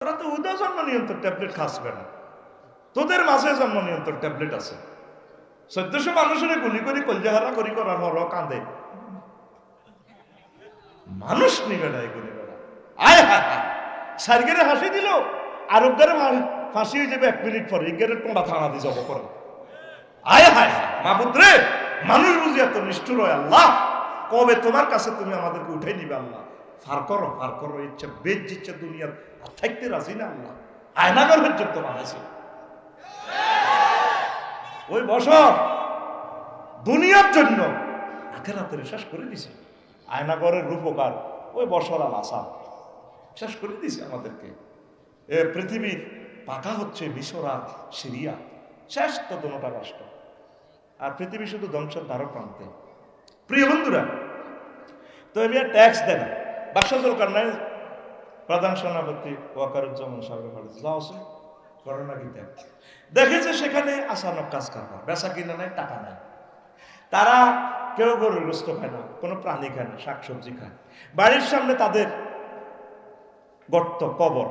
তোরা তো উদয় জন্ম নিয়ন্ত্রণ ট্যাবলেট খাসবে না, তোদের মাঝে জন্ম নিয়ন্ত্রণ ট্যাবলেট আছে। 1400 মানুষের গুলি করি কলজাহারা করি করার হর কাঁদে, মানুষ নিবে না এগুলি বেড়া। আয় হায় হায়, সার্গেরে হাসি দিল আর উদ্ধারে ফাঁসি হয়ে যাবে 1 মিনিট পরে, ইগের টোঁড়া থানা দিয়ে জব করে। আয় হায় হায় মাহবুদ রে, মানুষ বুঝি এত নিষ্ঠুর হয় আল্লাহ, কবে তোমার কাছে তুমি আমাদেরকে উঠে নিবে আল্লাহ? ফার করো, ইচ্ছা বেজ ইচ্ছা দুনিয়ার আর থাকতে রাজি না আল্লাহ। আয়নাগর পর্যন্ত বানাইছে ওই বছর দুনিয়ার জন্য, আখেরাতের শেষ করে দিছে। আয়নাগরের রূপকার ওই বছর আল আসাদ শেষ করে দিছে আমাদেরকে। পৃথিবীর পাকা হচ্ছে মিশর আর সিরিয়া, শেষ তো দুটা রাষ্ট্র, আর পৃথিবী শুধু ধ্বংসের দ্বার প্রান্তে। প্রিয় বন্ধুরা, তো আমি আর ট্যাক্স দেন বাদশাহুল কারনাইন প্রধান সেনাপতি ওয়াকারুজ্জামান সাহেবের বাড়ি যাওয়া করে নাকি দেখেছে সেখানে আসানক কাজ কারবার, বেচা কিনা নাই, টাকা নাই। তারা কেউ গরুর গোস্ত খায় না, কোনো প্রাণী খায় না, শাকসবজি খায়। বাড়ির সামনে তাদের গর্ত, কবর।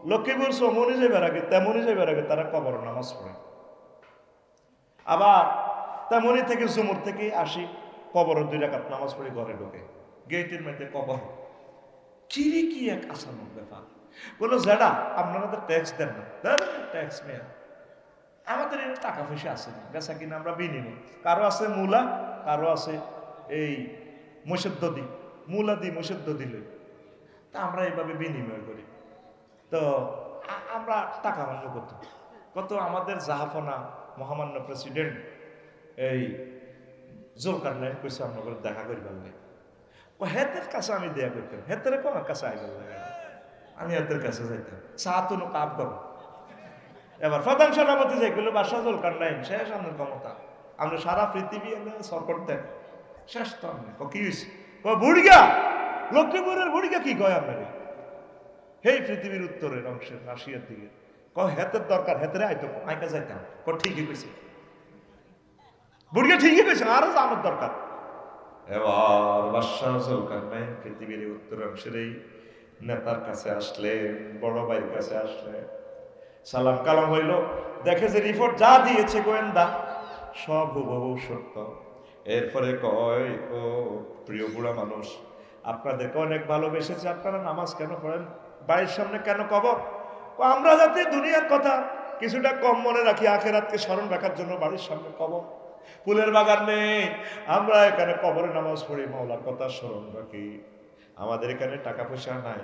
লক্ষ্মীপুর সমনি যাইবার আগে তেমনই যাইবার আগে তারা কবর নামাজ পড়ে। আবার তেমনই থেকে জুমুর থেকে আসি, কবর 2 রাকাত নামাজ পড়ে ঘরে ঢোকে, গেটের মধ্যে কবর। চিরি কি এক আসানক ব্যাপার। বললো জেডা আপনারা তো ট্যাক্স দেন না, ট্যাক্স মেয়ে আমাদের এর টাকা পয়সা আছে না, বেচা কিনা আমরা বিনিময়, কারো আছে মূলা, কারো আছে এই মসদ্দি, মূলা দিই মসদ্দ দিলে, তা আমরা এইভাবে বিনিময় করি। তো আমরা টাকা মান্য কত আমাদের জাহাফনা মহামান্য প্রেসিডেন্ট এই জুলকারনাইন কইছে আপনার দেখা করি পারলে, হেতের কাছে আমি দেয়া করতাম, হেতের আমার কাছে আইবার লাগে, আমি হেতের কাছে যাইতাম, চা তো কাপ করো। এবার প্রধান সেনাপতি যাই গেল বাদশাহুল কারনাইন, শেষ আমাদের ক্ষমতা, আমরা সারা পৃথিবী সর করতেন, শেষ তো আমি কি হয়েছে বুড়িগা, লক্ষ্মীপুরের বুড়িগা কি কয় আপনাকে, এই পৃথিবীর উত্তরের অংশের রাশিয়ার দিকে, হেতের দরকার, হেতেরে আইতো আইকা যাইতাম, ঠিকই কইছে বুড়িগা, ঠিকই কইছে, আরো আমার দরকার। এবার বাদশাহুল কারনাইন পৃথিবীর উত্তর অংশের এই নেতার কাছে আসলেন, বড় ভাইয়ের কাছে আসলেন, সালাম কালাম হইল, দেখে যে রিপোর্ট যা দিয়েছে গোয়েন্দা সব হুবহু সত্য। এরপরে কয়, ও প্রিয় বুড়া মানুষ, আপনাদেরকে অনেক ভালোবেসেছে, আপনারা নামাজ কেন পড়েন, বাড়ির সামনে কেন কবর? আমরা যাতে দুনিয়ার কথা কিছুটা কম মনে রাখি, আখেরাতকে স্মরণ রাখার জন্য বাড়ির সামনে কবর, ফুলের বাগান নেই, আমরা এখানে কবরে নামাজ পড়ি, মাওলার কথা স্মরণ রাখি। আমাদের এখানে টাকা পয়সা নাই,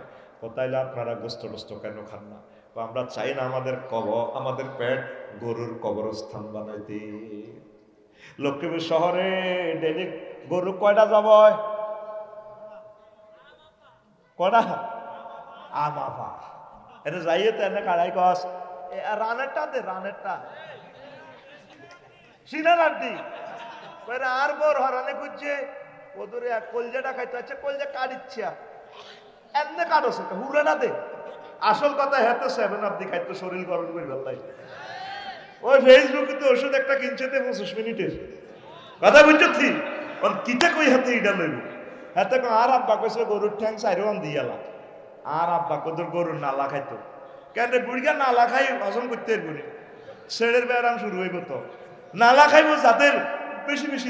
তাইলে আপনারা গোস্ত টোস্ত কেন খান না? আমরা চাই না আমাদের পেট গরুর কবরস্থান বানাইতে। লক্ষ্মীপুর শহরে ডেলি গরু কয়টা যাব, কয়টা আমাপা এটা যাইয়ে তো এনে কাড়াই কস রানেরটা দে, রানেরটা সিনা লাড্ডি আর বর হরানে খুঁজছে ওদের কলজাটা খাইতে হচ্ছে, কলজা কাটিচ্ছে এমনি কাটস, হুড়ে না দে। আসল কথা হেতে 7 আপ দি খাইতো শরীর গরম করে ফেললাই। ওই ফেসবুকে তো ওষুধ একটা কিনছে 25 মিনিটের কথা বুঝছি, কিতা কই হাতে ইডা লইব, হাতে আর আব্বা কইছে গরুর ঠ্যাং 4 আন দিয়ালা, আর আব্বা কদর গরুর নালা খাইতো, কেন বুড়িয়া নালা খাই হজম করতে পারবি, ছেড়ের ব্যায়াম শুরু হইব, তো নালা খাইব যাদের বেশি বেশি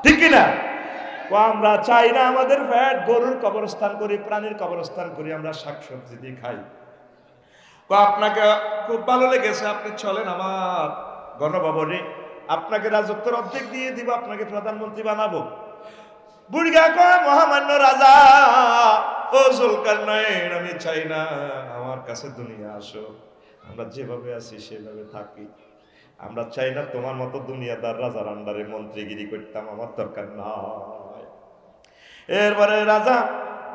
ঠিক কিনা? আমরা চাই না আমাদের ফ্যাট গরুর কবরস্থান করি, প্রাণীর কবরস্থান করি, আমরা শাকসবজি দিয়ে খাই। আপনাকে খুব ভালো লেগেছে, আপনি চলেন আমার গণভবনে, আপনাকে রাজত্বের অর্ধেক দিয়ে দিব, আপনাকে প্রধানমন্ত্রী বানাবো। বুড়িগা কয়, মহামান্য রাজা ও জুলকারনাইন, আমি চাই না আমার কাছে দুনিয়া আসো, আমরা যেভাবে আছি সেভাবে থাকি, আমরা চাই না তোমার মতো দুনিয়াদার রাজার আন্ডারে মন্ত্রীগিরি করতাম, আমার দরকার নাই। এরপরে রাজা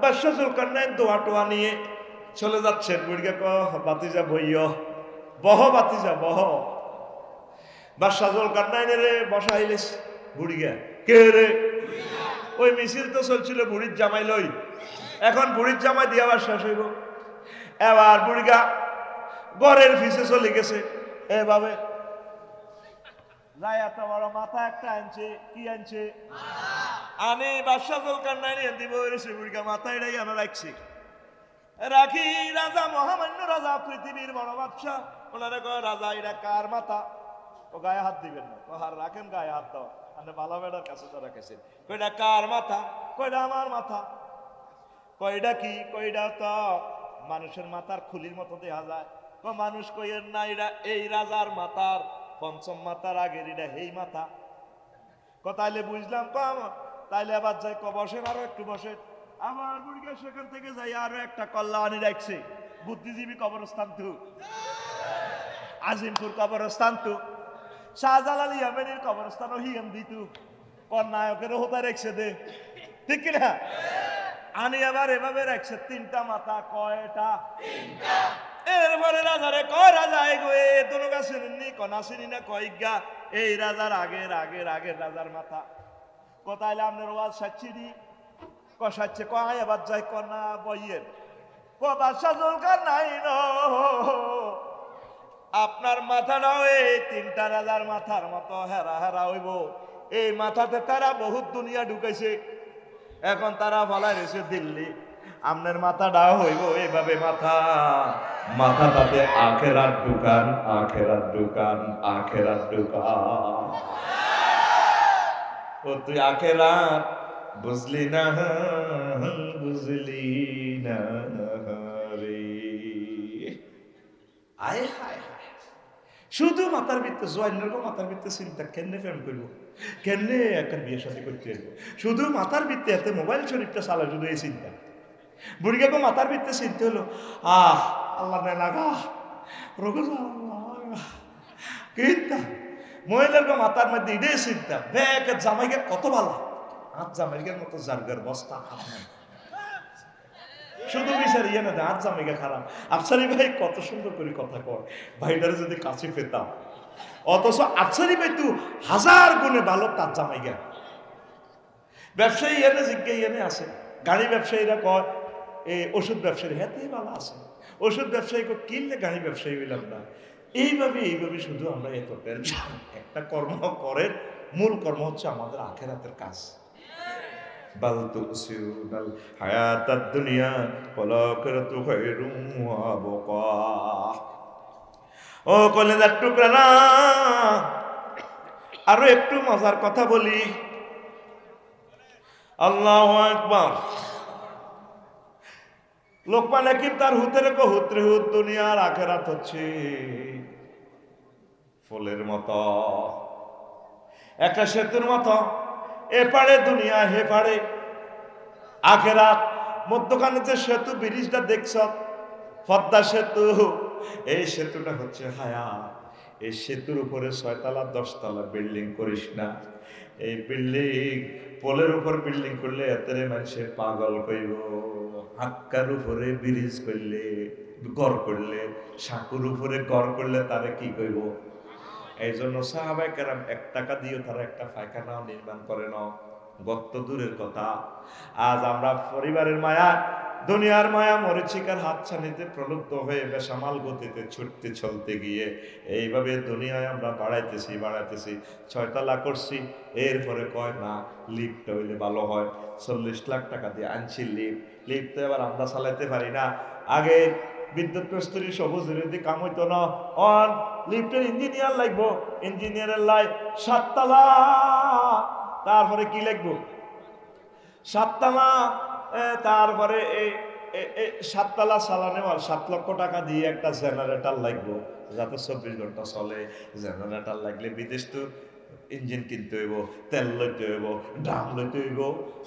বাদশাহ জুলকারনাইন দোয়া টোয়া নিয়ে চলে যাচ্ছেন। বুড়িগা কয়, বাতিজা বইয়, বহ বাতিজা বহ। বাদশাহ জুলকারনাইনের বসাইলেস। বুড়িগা কে রে? ওই মিছিল তো চলছিল বুড়ির জামাই লই, এখন বুড়ির জামাই দিয়ে আবার শেষ হইব। এবার বুড়িগা ঘরের ফিসে চলে গেছে, এভাবে যাই এত বড় মাথা একটা আনছে, কি আনছে? আনে বাদশাহ জুলকারনাইন দিব বুড়িকা মাথা এটাই আমরা রাখছি। রাখি রাজা, মহামান্য রাজা, পৃথিবীর বড় বাদশাহ, ওনারা কয় রাজা এটা কার মাথা? ও গায়ে হাত দিবেন না, হার রাখেন গায়ে হাত দাও, আপনি ভালো বেড়ার কাছে তো রাখেছেন। কয়টা কার মাথা? কয়টা আমার মাথা। কয়টা কি? কয়টা তো মানুষের মাথার খুলির মতো দেখা যায়। মানুষ কইয়ের না, এটা এই রাজার মাথার পঞ্চম মাথার আগের এটা এই মাথা। তাইলে বুঝলাম কম, তাইলে আবার যাই বসেন, আরো একটু বসেন। আমার বুড়িকে সেখান থেকে যাই আরো একটা কল্যাণী রাখছে, বুদ্ধিজীবী কবরস্থান তো, আজিমপুর কবরস্থান তো, শাহজালাল ইয়ামেনের কবরস্থান ও হিয়াম দিত, নায়কের হোতা রেখছে দে, ঠিক কিনা? আনি আবার এভাবে রাখছে তিনটা মাথা। কয়টা? এরপরে রাজারে কয় রাজা এগো এ দুনো গাছে কনা চিনি না কয়েকগা এই রাজার আগের আগের আগের রাজার মাথা। কোথায় আপনার ওয়াজ সাচ্ছি দি কষাচ্ছে কয় এবার যাই কনা বইয়ের বাদশাহ জুলকারনাইন, আপনার মাথাটাও এই তিনটা রাজার মাথার মতো হেরা হেরা হইব। এই মাথাতে তারা বহুত দুনিয়া ঢুকাইছে, এখন তারা ফলাই রয়েছে দিল্লি। আপনার মাথাটাও হইব এইভাবে মাথা, মাথাটাতে আখেরাত দোকান, আখেরাত দোকান, আখেরাত দোকান। ও তুই আখেরাত বুঝলি না, বুঝলি না রে। আয় হায় হায়, শুধু মাথার ভিত্তে জয়েন্টের মাথার ভিত্তে চিন্তা কেমনে প্রেম করবো, কেমনে একটা বিয়ে সাথে করতে আসবো, শুধু মাথার ভিত্তে এতে মোবাইল শরীফটা চালা, শুধু এই চিন্তা। বুড়িকে মাথার ভিত্তে চিনতে হলো আহ আল্লাহ লাগা রোগ কিনতা, মহিলার মাথার মধ্যে এটাই চিন্তা ব্যাগ জামাইকে কত ভালো, হাত জামাইকের মতো জার্গার বস্তা হাত নাই, শুধু বিচার ইয়ে না হাত জামাইকা খারাপ। আফসারি ভাই কত সুন্দর করে কথা কয়, ভাইটারে যদি কাছে পেতাম, অথচ আফসারি ভাই তো হাজার গুণে ভালো তার জামাইকা। ব্যবসায়ী এনে জিজ্ঞাসা এনে আছে, গাড়ি ব্যবসায়ীরা কয় এই ওষুধ ব্যবসায়ী হ্যাঁ ভালো আছে, ওষুধ ব্যবসায়ী কিনলে গাড়ি ব্যবসায়ী হইলাম না। এইভাবে এইভাবে শুধু আমরা এত টেনশন। একটা কর্ম করেন, মূল কর্ম হচ্ছে আমাদের আখেরাতের কাজ। বাল তুসিরুনাল হায়াতাদ দুনিয়া ওয়াল আখিরাতু খায়রুম ওয়া আবকা। ও কলেজার টুকরা না, আরো একটু মজার কথা বলি। আল্লাহু আকবার। লোকমান হাকিম তার হুতের হুতরে হুত, দুনিয়ার আখেরাত হচ্ছে ফুলের মতো, একটা সেতুর মতো, এপারে দুনিয়া হেপারে আখেরাত। মধ্যখানে যে সেতু ব্রিজটা দেখছ, পদ্মা সেতু, এই সেতুটা হচ্ছে হায়াত। এই সেতুর উপরে 6 তলা 10 তলা বিল্ডিং করিস না। এই বিল্ডিং পোলের উপর বিল্ডিং করলে এতে মানুষের পাগল কইব। হাক্কার উপরে ব্রিজ করলে, গড় করলে, সাঁকুর উপরে গড় করলে তারে কি কইব। এই জন্য সাহাবায়ে কেরাম 1 টাকা দিয়ে তারা একটা পায়খানাও নির্মাণ করে না, গর্ত দূরের কথা। আজ আমরা পরিবারের মায়া, দুনিয়ার মায়া, মরিচিকার হাতছানিতে প্রলুব্ধ হয়ে বেসামাল গতিতে ছুটতে চলতে গিয়ে এইভাবে দুনিয়ায় আমরা বাড়াইতেছি 6 তলা করছি। এরপরে কয় না লিফট হইলে ভালো হয়, 40 লাখ টাকা দিয়ে আনছি লিফট, লিফট তো এবার আমরা চালাইতে পারি না। আগে বিদ্যুৎ মিস্ত্রি সবুজ রেডি কাম হইতো না, অন লিফটের ইঞ্জিনিয়ার লাগবো, ইঞ্জিনিয়ারের লাই 7 তলা, তারপরে কি লাগবো 7 তলা, তারপরে 7 তলা চালানো আর 7 লক্ষ টাকা দিয়ে একটা জেনারেটর লাগবো যাতে 24 ঘন্টা চলে। জেনারেটর লাগলে বিদেশ তো ইঞ্জিন কিনতে হইব, তেল লইতে হইব, ড্রাম লইতে হইব,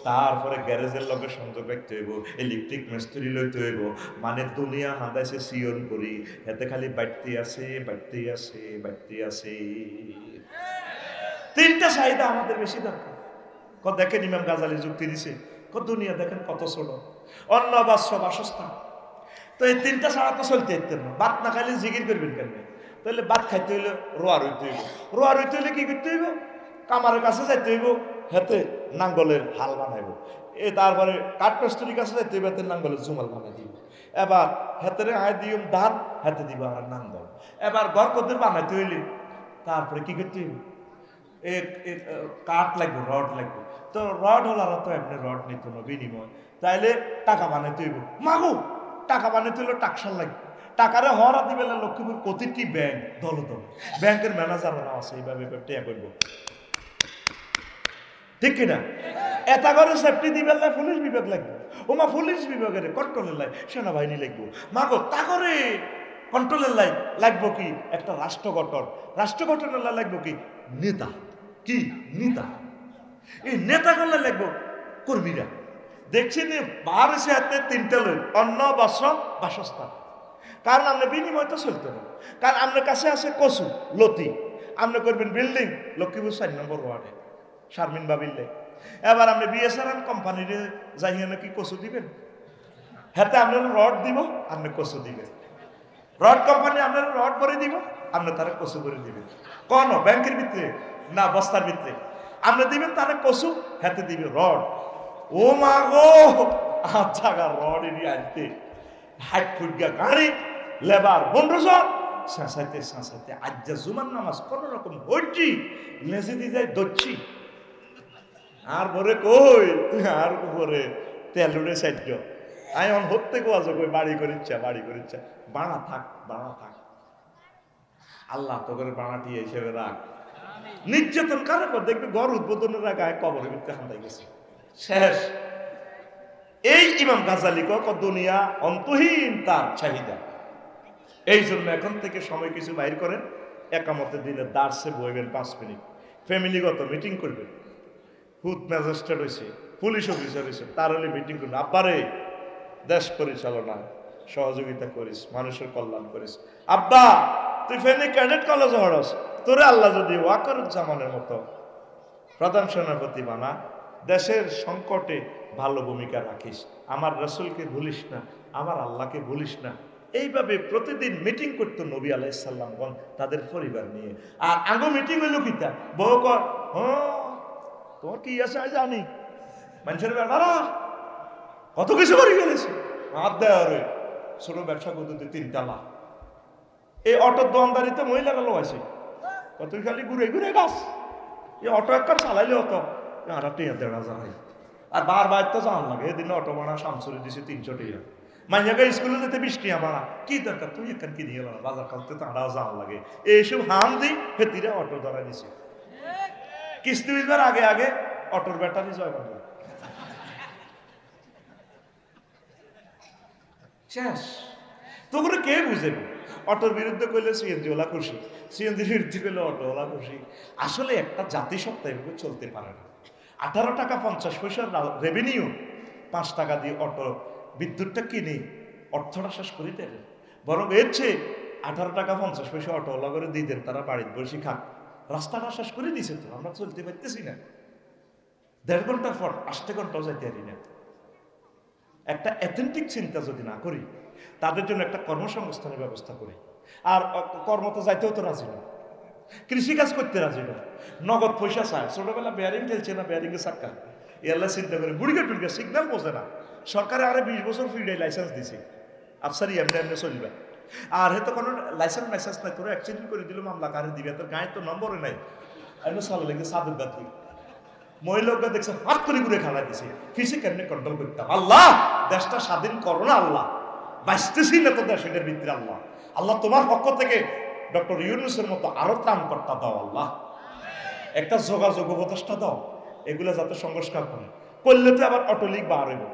তারপরে গ্যারেজের লগে সংযোগ রাখতে হইব, ইলেকট্রিক মিস্ত্রি লইতে হইব। মানে দুনিয়া হাঁদাইছে সিয়ন করি, এতে খালি বাড়তে আছে বাড়তে আছে বাড়তে আছে। 3টা চাহিদা আমাদের বেশি দরকার। দেখেন ইমাম গাজালি যুক্তি দিছে, দুনিয়া দেখেন কত ছোট, অন্ন বাস্য বাসস্থান। তো এই 3টা ছাড়া তো চলতে যেতেন না। ভাত না খাইলে জিগির করবেন কেন? তাহলে ভাত খাইতে হইলে রোয়া রইতে হইব, রোয়া রইতে হইলে কি করতে হইব? কামারের কাছে যাইতে হইব, হাতে নাঙ্গলের হাল বানাইব। তারপরে কাঠমিস্ত্রির কাছে যাইতে হইব, হাতে নাঙ্গলের জুমাল বানাই দিব। এবার হাতের আয় দিম ধান, হাতে দিব আর নাঙ্গল। এবার ঘর কদ্দুর বানাইতে হইলে তারপরে কি করতে হইব? কাঠ লাগবে, রড লাগবে। তো রড হলারা তো এমনি রড নিত না বিনিময়, তাইলে টাকা বানাইতে হইব। মাগো টাকা বানাইতে হইলে টাকসার লাগবে। টাকারে হরা দিবে লক্ষ্মীপুর প্রতিটি ব্যাংক দল দল ব্যাংকের ম্যানেজাররা আছে এইভাবে টেয়া করব, ঠিক কিনা? এটা করে সেফটি দিবে পুলিশ বিভাগ লাগবে। ওমা পুলিশ বিভাগের কন্ট্রোলের লাই সেনাবাহিনী লাগবো। মাগো তা করে কন্ট্রোলের লাই লাগবো কি একটা রাষ্ট্র গঠন, রাষ্ট্র গঠনের লাই লাগবো কি নেতা, কি নেতা। এই নেতা করলে লাগবো কর্মীরা। দেখছি নি বার এসে হাতে তিনটা লোক, অন্ন বস্ত্র বাসস্থান। কারণ আপনার বিনিময় তো চলতে হবে, কারণ আপনার কাছে আছে কচু লতি, আপনি করবেন বিল্ডিং লক্ষ্মীপুর 4 নম্বর ওয়ার্ডে শারমিন বাবিল্লে। এবার আপনি বিএসআরএম কোম্পানির যাইয়ে নাকি কচু দিবেন, হাতে আপনার রড দিব, আপনি কচু দিবেন। রড কোম্পানি আপনার রড করে দিব, আপনি তারা কচু করে দিবেন। কোন ব্যাংকের ভিতরে না বস্তার ভিতরে আপনি দিবেন, তারা কচু হাতে দিবে রড। ও মা গো আচ্ছা রড এনে আনতে 60 ফুট গাড়ি লেবার 15 জন শাসাইতে শাসাইতে আজ্জা জুমার নামাজ কোন রকম হচ্ছি লেজে দিয়ে যায় দচ্ছি। আর বলে কই তুই আর উপরে তেল উড়ে সাইড আই অন হতে কোয়াজ কই বাড়ি করিচ্ছা বাড়ি করিচ্ছা বাড়া থাক বাড়া থাক। আল্লাহ তো করে বাড়াটি হিসেবে রাখ। নির্যাতন কারো কর দেখবে ঘর উদ্বোধনের গায়ে কবরের ভিতরে হান্দাই গেছে শেষ। এই ইমাম গাজালি কক দুনিয়া অন্তহীন তার চাহিদা। এই জন্য এখন থেকে সময় কিছু বাইর করেন, একামতের দিনে দার্সে বইবেন 5 মিনিট, ফ্যামিলিগত মিটিং করবেন। হুদ ম্যাজিস্ট্রেট হয়েছে, পুলিশ অফিসার হয়েছে, তার হলে মিটিং করবেন। আব্বারে দেশ পরিচালনা সহযোগিতা করিস, মানুষের কল্যাণ করিস। আব্বা তুই ফেনী ক্যাডেট কলেজে হড়স, তোরে আল্লাহ যদি ওয়াকারুজ্জামানের মতো প্রধান সেনাপতি বানা, দেশের সংকটে ভালো ভূমিকা রাখিস, আমার রসুলকে ভুলিস না, আমার আল্লাহকে ভুলিস না। এইভাবে প্রতিদিন মিটিং করতো নবী আলাইহিস সালামগণ তাদের পরিবার নিয়ে। আর আগে মিটিং হইল কিতা বউ কর তোমার কি আছে জানি মানুষের ব্যাপারা কত কিছু করে গেলেছে হাত দেয় রে। ছোট ব্যবসা করতে 3 তালা এই অটোর দোকানদারিতে মহিলারা লো আছে কত খালি ঘুরে ঘুরে গাছ। এই অটো একবার চালাইলে হতো আর 1.5 হয়। আর বারবার তো জান লাগে, এদিন অটো ভাড়া শামসুরি দিছে 300 টাকা। মাইয়াকে স্কুলে যেতে 20 টাকা ভাড়া, কি দরকার তুই এখান কি দিয়ে বাজার করতে তাড়াও জান লাগে। এইসব হাম দিই হেতিরা অটো ধরা দিছে। কিস্তি বুঝবার আগে আগে অটোর ব্যাটারি জয় করবে শেষ। তোগুলো কে বুঝেবে? অটোর বিরুদ্ধে কইলে সিএনজি ওলা খুশি, সিএনজির বিরুদ্ধে কইলে অটোওয়ালা খুশি। আসলে একটা জাতিসত্তা এভাবে চলতে পারে না। 18 টাকা 50 পয়সার রেভিনিউ 5 টাকা দিয়ে অটো বিদ্যুৎটা কিনে অর্থটা শেষ করে দেন। বরং এর চেয়ে 18 টাকা 50 পয়সা অটোওয়ালা করে দিয়ে দেন, তারা বাড়িতে বসে খাক। রাস্তাটা শেষ করে দিছে তো, আমরা চলতে পারতেছি না। 1.5 ঘন্টার পর 8 ঘন্টাও যাইতে পারি না। একটা অ্যাথেন্টিক চিন্তা যদি না করি, তাদের জন্য একটা কর্মসংস্থানের ব্যবস্থা করি। আর কর্মতে যাইতেও তো রাজি না, কৃষিকাজ করতে রাজি না, নগদ পয়সা চায়। ছোটবেলা বেয়ারিং খেলছে না, বেয়ারিং এর চাক্কা এল্লা চিন্তা করে বুড়িকে টুড়িকে সিগন্যাল বোঝে না। সরকারে আরে 20 বছর ফ্রি লাইসেন্স দিছে, আফসারি এমনি এমনি চলবে। আর হয়তো কোনো লাইসেন্স লাইসেন্স নাই, তোরা অ্যাক্সিডেন্ট করে দিল মামলা কারে দিবে, তোর গায়ে তো নম্বরে নাই। এমনি চলে লেগে সাদুর গাতি মহিলাকে দেখছে হাত করে ঘুরে খেলা দিছে। ফিসে কেমনি কন্ট্রোল করতাম? আল্লাহ দেশটা স্বাধীন করো না আল্লাহ, বাঁচতেছি না তো দেশের ভিতরে। আল্লাহ আল্লাহ তোমার পক্ষ থেকে ডক্টর ইউনূসের মতো আরো ত্রাণকর্তা দাও আল্লাহ, একটা যোগাযোগ উপদেষ্টা দাও, এগুলো যাতে সংস্কার করে। করলে তো আবার অটোলিক বার হইব।